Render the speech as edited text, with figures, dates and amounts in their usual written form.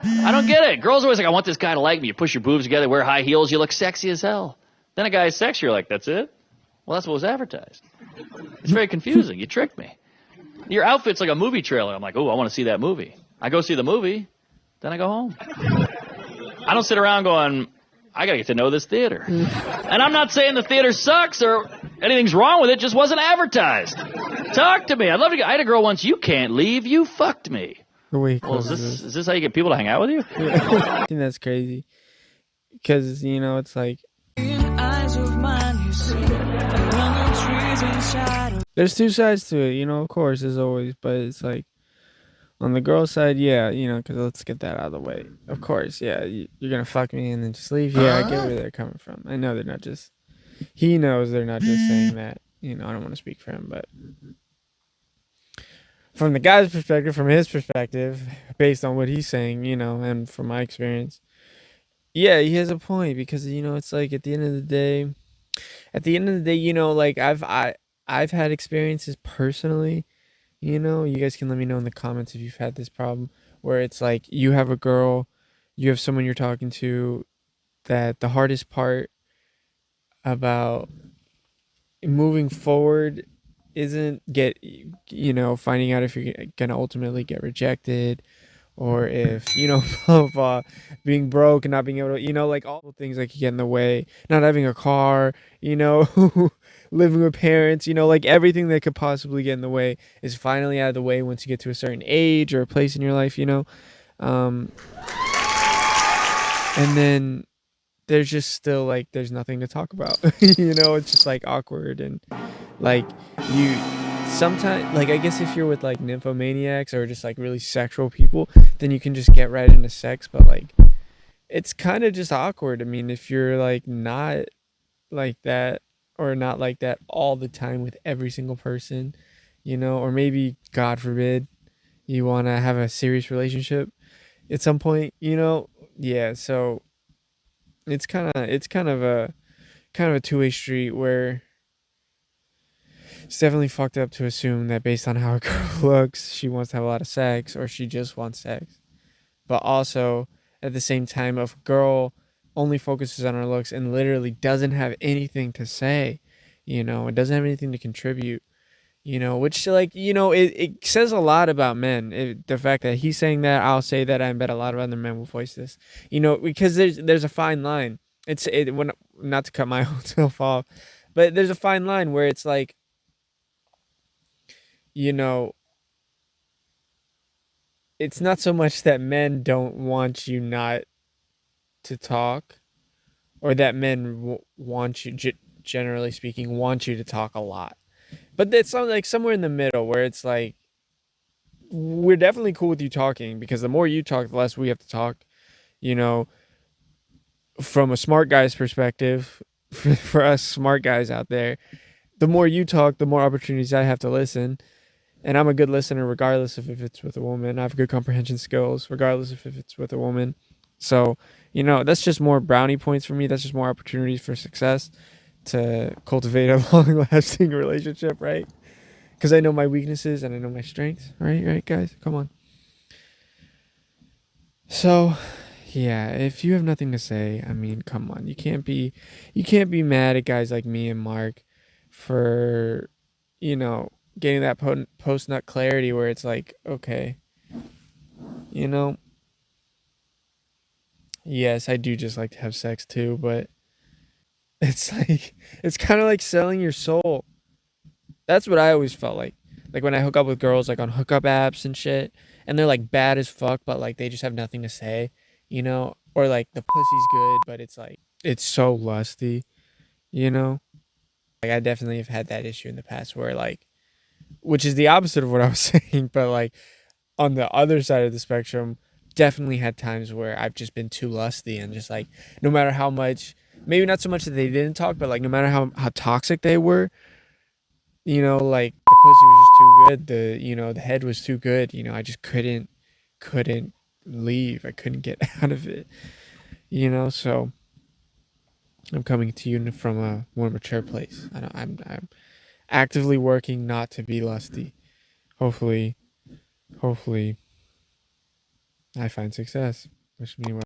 I don't get it. Girls are always like, I want this guy to like me. You push your boobs together, wear high heels, you look sexy as hell. Then a guy's sexy, you're like, that's it? Well, that's what was advertised. It's very confusing. You tricked me. Your outfit's like a movie trailer. I'm like, oh, I want to see that movie. I go see the movie, then I go home. I don't sit around going, I got to get to know this theater. And I'm not saying the theater sucks or anything's wrong with it, just wasn't advertised. Talk to me. I'd love to get, I had a girl once, you can't leave, you fucked me. Wait, well, is this how you get people to hang out with you? I think that's crazy. Because, you know, it's like, there's two sides to it, you know, of course, as always, but it's like, on the girl side, yeah, you know, because let's get that out of the way. Of course, yeah, you're going to fuck me and then just leave. Yeah, I get where they're coming from. I know they're not just, he knows they're not just saying that. You know, I don't want to speak for him, but from the guy's perspective, from his perspective, based on what he's saying, you know, and from my experience, yeah, he has a point because, you know, it's like at the end of the day, you know, like I've had experiences personally. You know, you guys can let me know in the comments if you've had this problem where it's like you have a girl, you have someone you're talking to, that the hardest part about moving forward isn't finding out if you're gonna ultimately get rejected, or if, you know, of being broke and not being able to, you know, like all the things that can get in the way, not having a car, you know, living with parents, you know, like everything that could possibly get in the way is finally out of the way once you get to a certain age or a place in your life, you know. And then there's just still like, there's nothing to talk about, you know, it's just like awkward. And like you sometimes, like, I guess if you're with like nymphomaniacs or just like really sexual people, then you can just get right into sex, but like it's kind of just awkward. I mean, if you're like not like that, or not like that all the time with every single person, you know, or maybe God forbid you want to have a serious relationship at some point, you know. Yeah, so it's kind of a two-way street where it's definitely fucked up to assume that based on how a girl looks, she wants to have a lot of sex or she just wants sex. But also, at the same time, if a girl only focuses on her looks and literally doesn't have anything to say, you know, it doesn't have anything to contribute, you know, which, like, you know, it says a lot about men. The fact that he's saying that, I'll say that, I bet a lot of other men will voice this, you know, because there's a fine line. When, not to cut my own self off, but there's a fine line where it's like, you know, it's not so much that men don't want you not to talk, or that men want you, generally speaking, want you to talk a lot. But it's like somewhere in the middle where it's like, we're definitely cool with you talking, because the more you talk, the less we have to talk, you know, from a smart guy's perspective, for us smart guys out there, the more you talk, the more opportunities I have to listen. And I'm a good listener regardless of if it's with a woman. I have good comprehension skills regardless of if it's with a woman. So, you know, that's just more brownie points for me. That's just more opportunities for success to cultivate a long-lasting relationship, right? Because I know my weaknesses and I know my strengths, right, guys? Come on. So, yeah, if you have nothing to say, I mean, come on. You can't be mad at guys like me and Mark for, you know, getting that post-nut clarity where it's like, okay, you know, yes, I do just like to have sex too, but it's like, it's kind of like selling your soul. That's what I always felt like. Like when I hook up with girls, like on hookup apps and shit, and they're like bad as fuck, but like they just have nothing to say, you know? Or like the pussy's good, but it's like, it's so lusty, you know? Like I definitely have had that issue in the past where like, which is the opposite of what I was saying, but like on the other side of the spectrum, definitely had times where I've just been too lusty and just like, no matter how much, maybe not so much that they didn't talk, but like no matter how toxic they were, you know, like the pussy was just too good, the head was too good, you know, I just couldn't leave. I couldn't get out of it, you know. So I'm coming to you from a more mature place. I'm actively working not to be lusty. Hopefully I find success. Wish me well.